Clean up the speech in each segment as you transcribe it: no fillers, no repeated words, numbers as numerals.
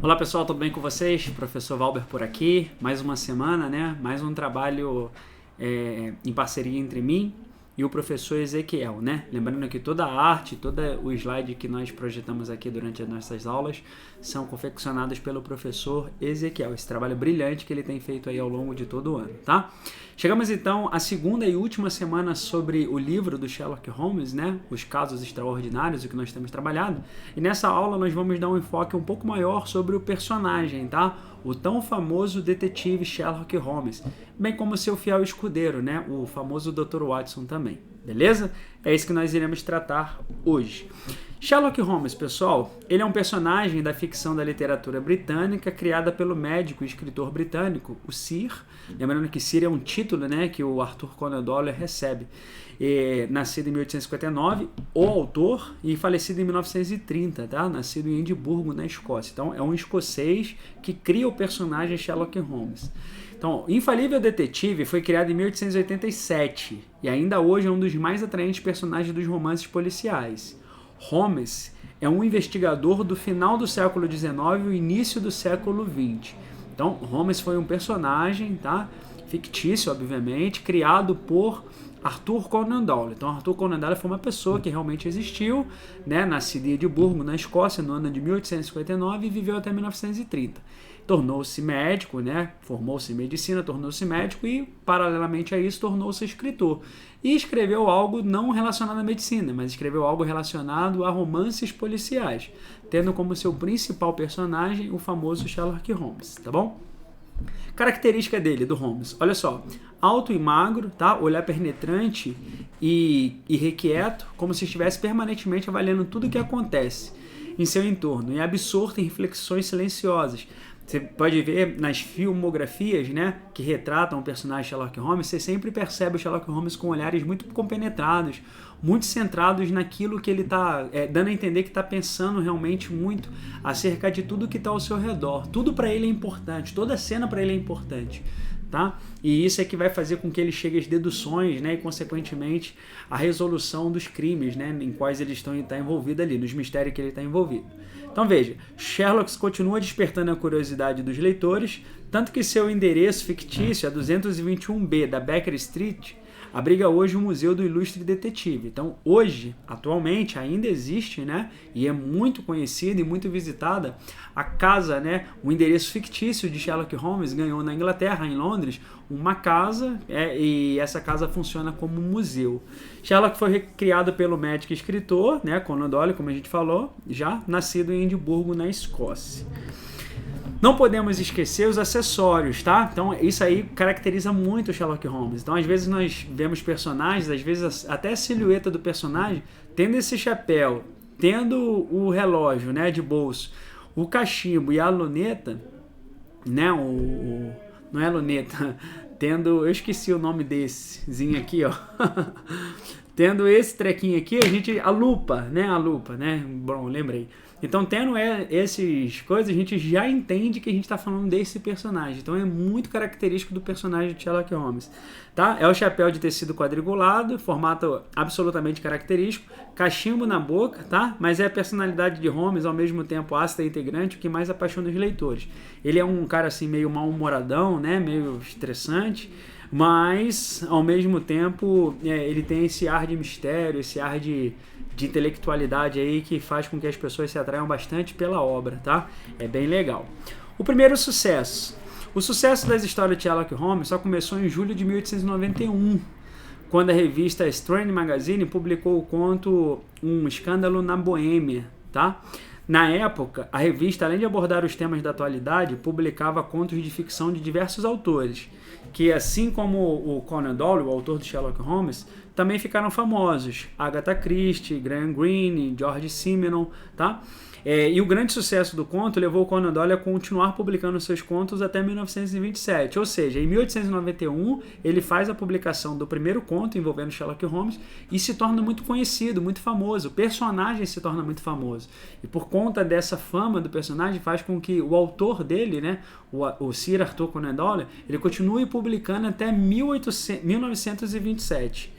Olá pessoal, tudo bem com vocês? Professor Valber por aqui, mais uma semana, né? Mais um trabalho em parceria entre mim e o professor Ezequiel, né? Lembrando que toda a arte, todo o slide que nós projetamos aqui durante as nossas aulas são confeccionados pelo professor Ezequiel, esse trabalho brilhante que ele tem feito aí ao longo de todo o ano, tá? Chegamos então à segunda e última semana sobre o livro do Sherlock Holmes, né? Os casos extraordinários, o que nós temos trabalhado. E nessa aula nós vamos dar um enfoque um pouco maior sobre o personagem, tá? O tão famoso detetive Sherlock Holmes, bem como seu fiel escudeiro, né? O famoso Dr. Watson também, beleza? É isso que nós iremos tratar hoje. Sherlock Holmes, pessoal, ele é um personagem da ficção da literatura britânica criada pelo médico e escritor britânico, o Sir. Lembrando que Sir é um título, né, que o Arthur Conan Doyle recebe. Nascido em 1859, o autor, e falecido em 1930, tá? Nascido em Edimburgo, na Escócia. Então, é um escocês que cria o personagem Sherlock Holmes. Então, Infalível Detetive foi criado em 1887 e ainda hoje é um dos mais atraentes personagens dos romances policiais. Holmes é um investigador do final do século XIX e o início do século XX. Então, Holmes foi um personagem, tá? Fictício, obviamente, criado por Arthur Conan Doyle. Então, Arthur Conan Doyle foi uma pessoa que realmente existiu, né? Nascido em Edimburgo, na Escócia, no ano de 1859 e viveu até 1930. Tornou-se médico, né? Formou-se em medicina, tornou-se médico e, paralelamente a isso, tornou-se escritor. E escreveu algo não relacionado à medicina, mas escreveu algo relacionado a romances policiais, tendo como seu principal personagem o famoso Sherlock Holmes, tá bom? Característica dele, do Holmes, olha só, alto e magro, tá? Olhar penetrante e irrequieto, como se estivesse permanentemente avaliando tudo o que acontece em seu entorno e absorto em reflexões silenciosas. Você pode ver nas filmografias, né, que retratam o personagem Sherlock Holmes, você sempre percebe o Sherlock Holmes com olhares muito compenetrados, muito centrados naquilo que ele está dando a entender que está pensando realmente muito acerca de tudo que está ao seu redor. Tudo para ele é importante, toda cena para ele é importante. Tá? E isso é que vai fazer com que ele chegue às deduções, né, e consequentemente a resolução dos crimes, né, em quais ele está envolvido ali, nos mistérios que ele está envolvido. Então veja, Sherlock continua despertando a curiosidade dos leitores, tanto que seu endereço fictício, a 221B da Baker Street, abriga hoje o Museu do Ilustre Detetive. Então, hoje, atualmente, ainda existe, né, e é muito conhecida e muito visitada, a casa, né, o endereço fictício de Sherlock Holmes ganhou na Inglaterra, em Londres, uma casa, e essa casa funciona como um museu. Sherlock foi criado pelo médico e escritor, né, Conan Doyle, como a gente falou, já nascido em Edimburgo, na Escócia. Não podemos esquecer os acessórios, tá? Então, isso aí caracteriza muito o Sherlock Holmes. Então, às vezes nós vemos personagens, às vezes até a silhueta do personagem, tendo esse chapéu, tendo o relógio, né, de bolso, o cachimbo e a luneta, né, não é a luneta, tendo, eu esqueci o nome dessezinho aqui, ó. Tendo esse trequinho aqui, a lupa, né? Bom, lembrei. Então, tendo essas coisas, a gente já entende que a gente está falando desse personagem. Então, é muito característico do personagem de Sherlock Holmes, tá? É o chapéu de tecido quadriculado, formato absolutamente característico, cachimbo na boca, tá? Mas é a personalidade de Holmes, ao mesmo tempo ácida e integrante, o que mais apaixona os leitores. Ele é um cara, assim, meio mal-humoradão, né? Meio estressante, mas, ao mesmo tempo, ele tem esse ar de mistério, esse ar de intelectualidade aí que faz com que as pessoas se atraiam bastante pela obra, tá? É bem legal. O primeiro sucesso. O sucesso das histórias de Sherlock Holmes só começou em julho de 1891, quando a revista Strand Magazine publicou o conto Um Escândalo na Boêmia, tá? Na época, a revista, além de abordar os temas da atualidade, publicava contos de ficção de diversos autores, que, assim como o Conan Doyle, o autor de Sherlock Holmes, também ficaram famosos. Agatha Christie, Graham Greene, George Simenon, tá? E o grande sucesso do conto levou o Conan Doyle a continuar publicando seus contos até 1927. Ou seja, em 1891, ele faz a publicação do primeiro conto envolvendo Sherlock Holmes e se torna muito conhecido, muito famoso. O personagem se torna muito famoso. E por conta dessa fama do personagem, faz com que o autor dele, né, o Sir Arthur Conan Doyle, ele continue publicando até 1927.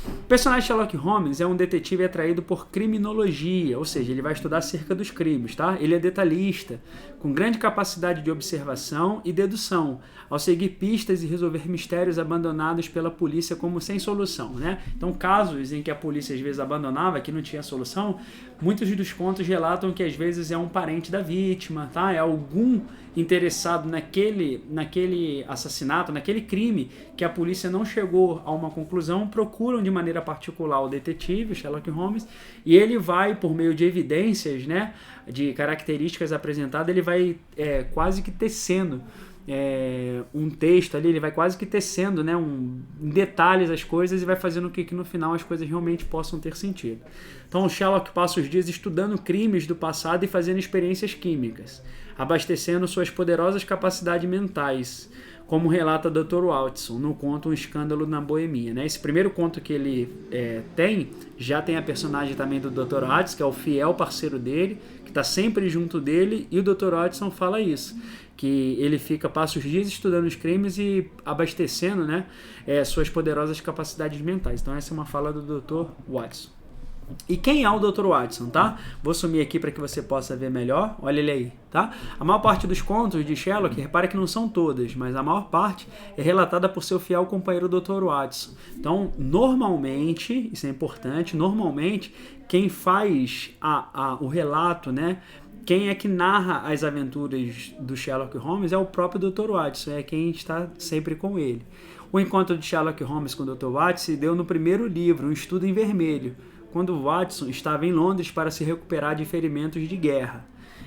O personagem Sherlock Holmes é um detetive atraído por criminologia, ou seja, ele vai estudar acerca dos crimes, tá? Ele é detalhista, com grande capacidade de observação e dedução, ao seguir pistas e resolver mistérios abandonados pela polícia como sem solução, né? Então, casos em que a polícia às vezes abandonava, que não tinha solução, muitos dos contos relatam que às vezes é um parente da vítima, tá? É algum interessado naquele assassinato, naquele crime que a polícia não chegou a uma conclusão, procuram de maneira particular o detetive, Sherlock Holmes, e ele vai, por meio de evidências, né, de características apresentadas, ele vai quase que tecendo um texto ali, ele vai quase que tecendo, né, em detalhes as coisas e vai fazendo com que no final as coisas realmente possam ter sentido. Então o Sherlock passa os dias estudando crimes do passado e fazendo experiências químicas, abastecendo suas poderosas capacidades mentais, como relata Dr. Watson no conto Um Escândalo na Boemia, né? Esse primeiro conto que ele já tem a personagem também do Dr. Watson, que é o fiel parceiro dele, que está sempre junto dele, e o Dr. Watson fala isso, que ele passa os dias estudando os crimes e abastecendo, né, suas poderosas capacidades mentais. Então essa é uma fala do Dr. Watson. E quem é o Dr. Watson, tá? Vou sumir aqui para que você possa ver melhor. Olha ele aí, tá? A maior parte dos contos de Sherlock, repara que não são todas, mas a maior parte é relatada por seu fiel companheiro Dr. Watson. Então, normalmente, isso é importante, normalmente, quem faz o relato, né? Quem é que narra as aventuras do Sherlock Holmes é o próprio Dr. Watson, é quem está sempre com ele. O encontro de Sherlock Holmes com o Dr. Watson se deu no primeiro livro, Um Estudo em Vermelho, quando Watson estava em Londres para se recuperar de ferimentos de guerra.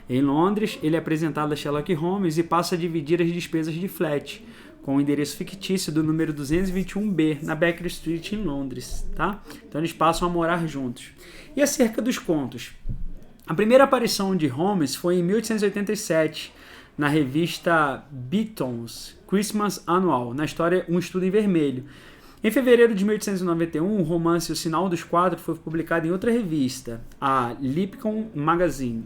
Em Londres, ele é apresentado a Sherlock Holmes e passa a dividir as despesas de flat, com o endereço fictício do número 221B, na Baker Street, em Londres. Tá? Então eles passam a morar juntos. E acerca dos contos? A primeira aparição de Holmes foi em 1887, na revista Beaton's Christmas Annual, na história Um Estudo em Vermelho. Em fevereiro de 1891, o romance O Sinal dos Quatro foi publicado em outra revista, a Lipcomb Magazine.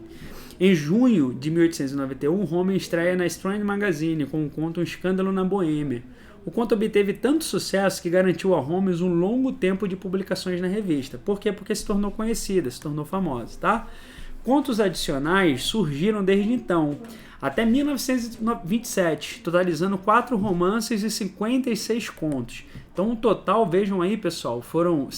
Em junho de 1891, Holmes estreia na Strand Magazine com o conto Um Escândalo na Boêmia. O conto obteve tanto sucesso que garantiu a Holmes um longo tempo de publicações na revista. Por quê? Porque se tornou conhecida, se tornou famosa, tá? Contos adicionais surgiram desde então, até 1927, totalizando 4 romances e 56 contos. Então, no total, vejam aí, pessoal, foram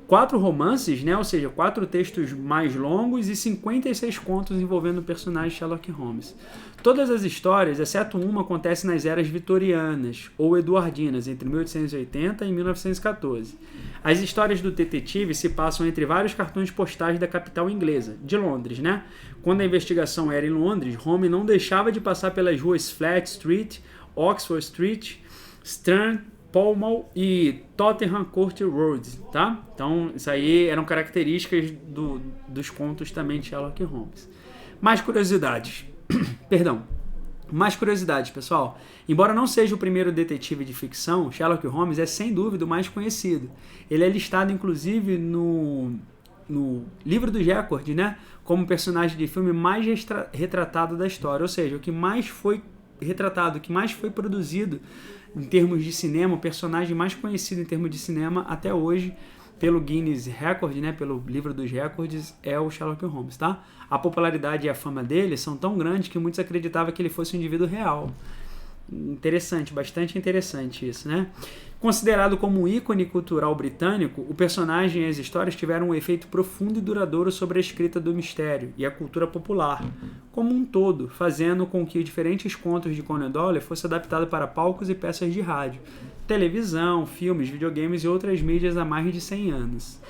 4 romances, né? Ou seja, 4 textos mais longos e 56 contos envolvendo o personagem Sherlock Holmes. Todas as histórias, exceto uma, acontecem nas eras vitorianas ou eduardinas, entre 1880 e 1914. As histórias do detetive se passam entre vários cartões postais da capital inglesa, de Londres, né? Quando a investigação era em Londres, Holmes não deixava de passar pelas ruas Flat Street, Oxford Street, Strand, Pall Mall e Tottenham Court Road, tá? Então, isso aí eram características dos contos também de Sherlock Holmes. Mais curiosidades. Perdão. Mais curiosidades, pessoal. Embora não seja o primeiro detetive de ficção, Sherlock Holmes é sem dúvida o mais conhecido. Ele é listado, inclusive, no livro dos recordes, né? Como personagem de filme mais retratado da história. Ou seja, o que mais foi retratado, o que mais foi produzido em termos de cinema, o personagem mais conhecido em termos de cinema até hoje, pelo Guinness Record, né, pelo livro dos recordes, é o Sherlock Holmes, tá? A popularidade e a fama dele são tão grandes que muitos acreditavam que ele fosse um indivíduo real. Interessante, bastante interessante isso, né? Considerado como um ícone cultural britânico, o personagem e as histórias tiveram um efeito profundo e duradouro sobre a escrita do mistério e a cultura popular, como um todo, fazendo com que diferentes contos de Conan Doyle fossem adaptados para palcos e peças de rádio, televisão, filmes, videogames e outras mídias há mais de 100 anos.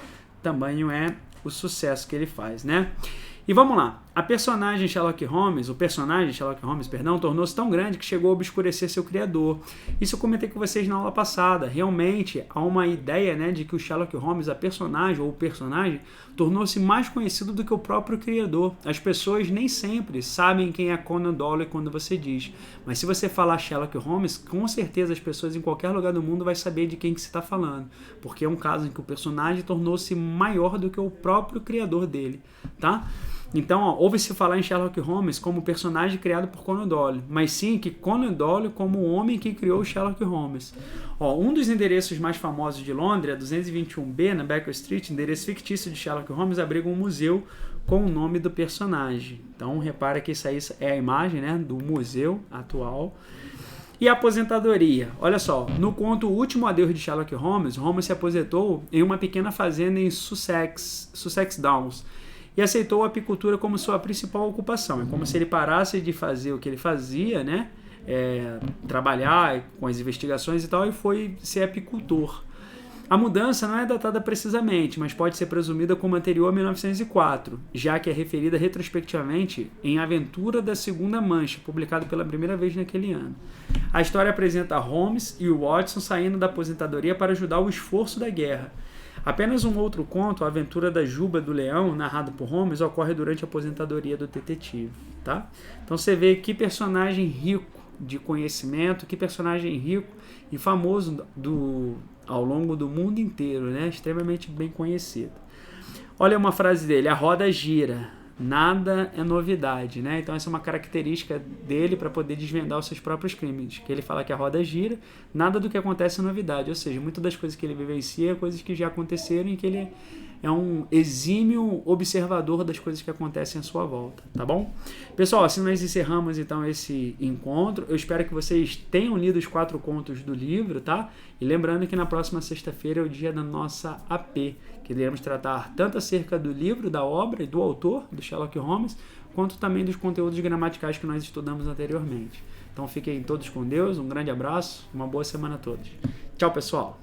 Tamanho é o sucesso que ele faz, né? E vamos lá, o personagem Sherlock Holmes, tornou-se tão grande que chegou a obscurecer seu criador. Isso eu comentei com vocês na aula passada. Realmente há uma ideia, né, de que o Sherlock Holmes, o personagem, tornou-se mais conhecido do que o próprio criador. As pessoas nem sempre sabem quem é Conan Doyle quando você diz. Mas se você falar Sherlock Holmes, com certeza as pessoas em qualquer lugar do mundo vai saber de quem que você está falando. Porque é um caso em que o personagem tornou-se maior do que o próprio criador dele. tá? Então, ó, ouve-se falar em Sherlock Holmes como personagem criado por Conan Doyle, mas sim que Conan Doyle como o homem que criou Sherlock Holmes. Ó, um dos endereços mais famosos de Londres, 221B, na Baker Street, endereço fictício de Sherlock Holmes, abriga um museu com o nome do personagem. Então, repara que isso aí é a imagem, né, do museu atual. E a aposentadoria. Olha só, no conto O Último Adeus de Sherlock Holmes, Holmes se aposentou em uma pequena fazenda em Sussex Downs, e aceitou a apicultura como sua principal ocupação. É como se ele parasse de fazer o que ele fazia, né? Trabalhar com as investigações e tal, e foi ser apicultor. A mudança não é datada precisamente, mas pode ser presumida como anterior a 1904, já que é referida retrospectivamente em Aventura da Segunda Mancha, publicado pela primeira vez naquele ano. A história apresenta Holmes e o Watson saindo da aposentadoria para ajudar o esforço da guerra. Apenas um outro conto, A Aventura da Juba do Leão, narrado por Holmes, ocorre durante a aposentadoria do detetive, tá? Então você vê que personagem rico de conhecimento, que personagem rico e famoso ao longo do mundo inteiro, né? Extremamente bem conhecido. Olha uma frase dele: a roda gira, nada é novidade, né? Então essa é uma característica dele para poder desvendar os seus próprios crimes, que ele fala que a roda gira, nada do que acontece é novidade, ou seja, muitas das coisas que ele vivencia, coisas que já aconteceram e que ele é um exímio observador das coisas que acontecem à sua volta, tá bom? Pessoal, assim nós encerramos então esse encontro. Eu espero que vocês tenham lido os 4 contos do livro, tá? E lembrando que na próxima sexta-feira é o dia da nossa AP, que iremos tratar tanto acerca do livro, da obra e do autor, do Sherlock Holmes, quanto também dos conteúdos gramaticais que nós estudamos anteriormente. Então fiquem todos com Deus, um grande abraço, uma boa semana a todos. Tchau, pessoal!